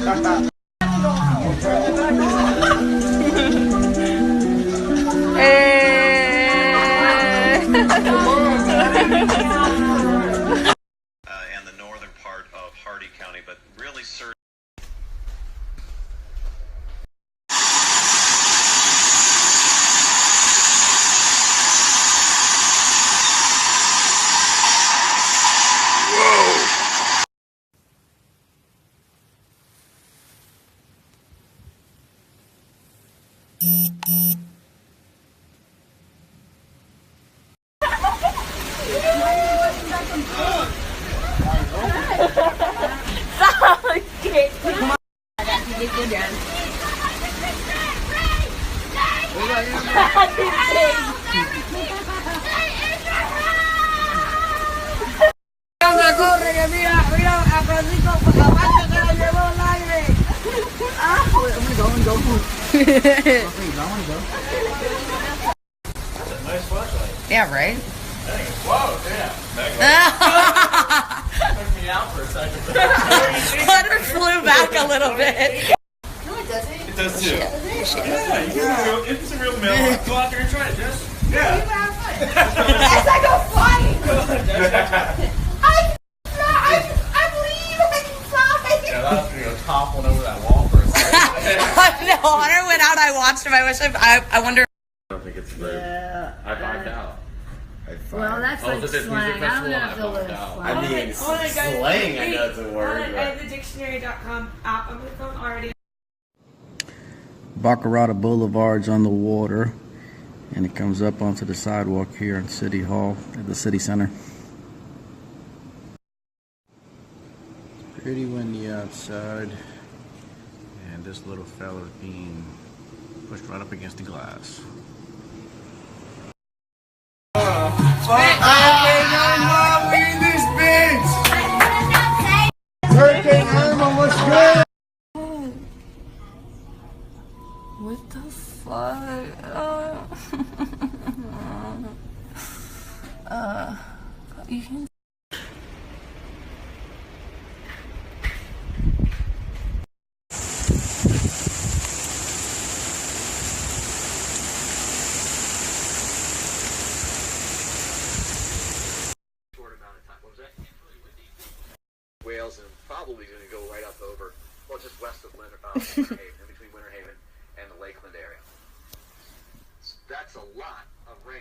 And the northern part of Hardy County, but really certain. Corre que mira, mira a Francisco por la parte que la llevó al aire. Ah, I'm gonna go. Okay, I wanna go. Nice flashlight. Yeah, right? Whoa, damn. Took me out for a second. Butter flew back a little bit. No, it doesn't. It does too. Yeah, it's a real mill. Go out there and try it, Jess. Yeah. Yes, I go flying. Yeah, that was gonna go toppling over that wall for a second. No, Hunter went out. I watched him. I wish I wonder. I don't think it's rude. Yeah. I backed out. Well, that's like this slang. I don't know if it was out. slang. I mean, Slang, I know it's a word. I have the dictionary.com app on my phone already. Baccarata Boulevard's on the water, and it comes up onto the sidewalk here in City Hall at the City Center. Pretty windy outside, and this little fella's being pushed right up against the glass. Hurricane Irma, what's good? What the fuck? You can. Wales and probably going to go right up over, well, just west of Winter Haven, in between Winter Haven and the Lakeland area. That's a lot of rain.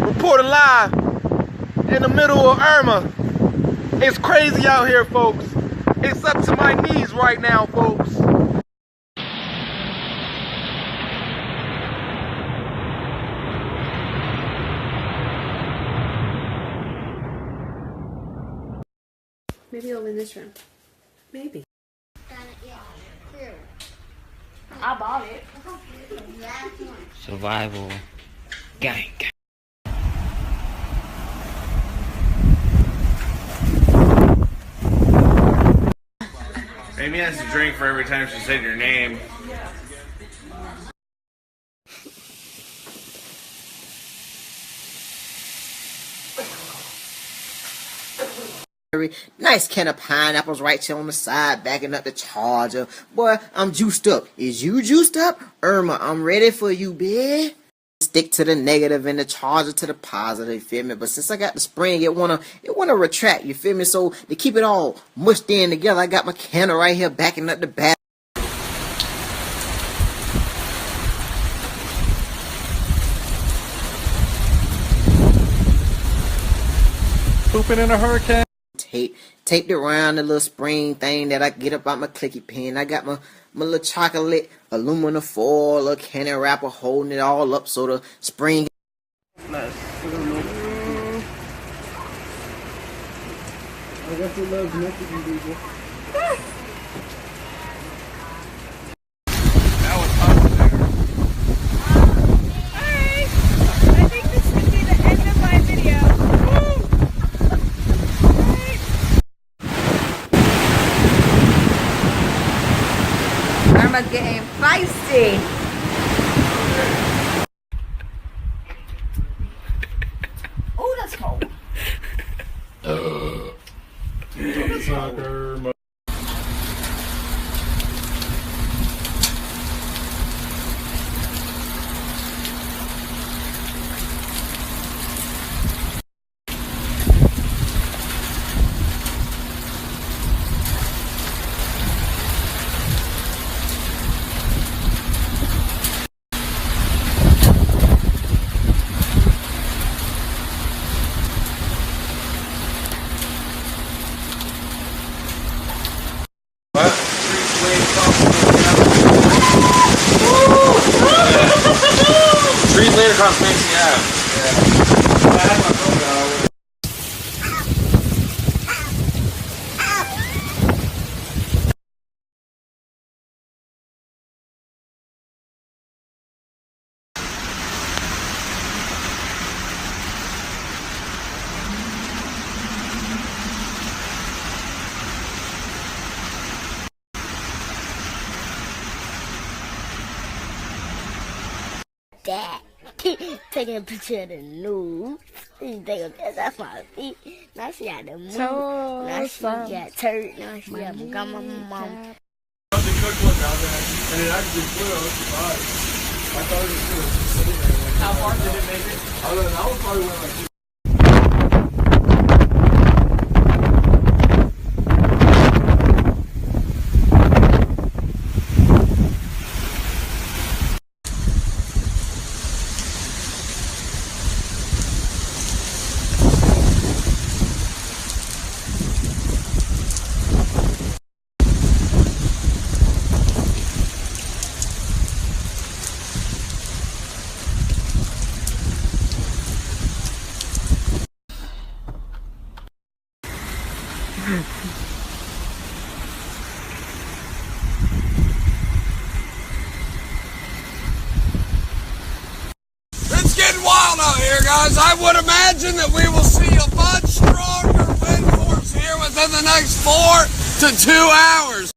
Reporting live in the middle of Irma. It's crazy out here, folks. It's up to my knees right now, folks. Maybe it'll in this room. Maybe. I bought it. Survival. Gang. Amy has to drink for every time she said your name. Nice can of pineapples right there on the side, backing up the charger. Boy, I'm juiced up. Is you juiced up? Irma, I'm ready for you, bitch. Stick to the negative and the charger to the positive, you feel me? But since I got the spring, it wanna retract, you feel me? So to keep it all mushed in together, I got my canner right here backing up the back. Pooping in a hurricane. tape. Taped it around the little spring thing that I get up out my clicky pen. I got my little chocolate aluminum foil, little candy wrapper holding it all up so the spring. I guess he loves Mexican people. I think this could be the end of my video. Irma's getting feisty. Oh, that's cold. Soccer. Street laid across Macy Ave. Dad, taking a picture of the news. That's my feet. Now she got the moon. Now she got turd. Now she got my mom. Something cooked one down there, and it actually flew. I was surprised. I thought it was just sitting there. Like, how far did it make it? I don't know. That one probably went like. It's getting wild out here, guys. I would imagine that we will see a much stronger wind force here within the next 4 to 2 hours.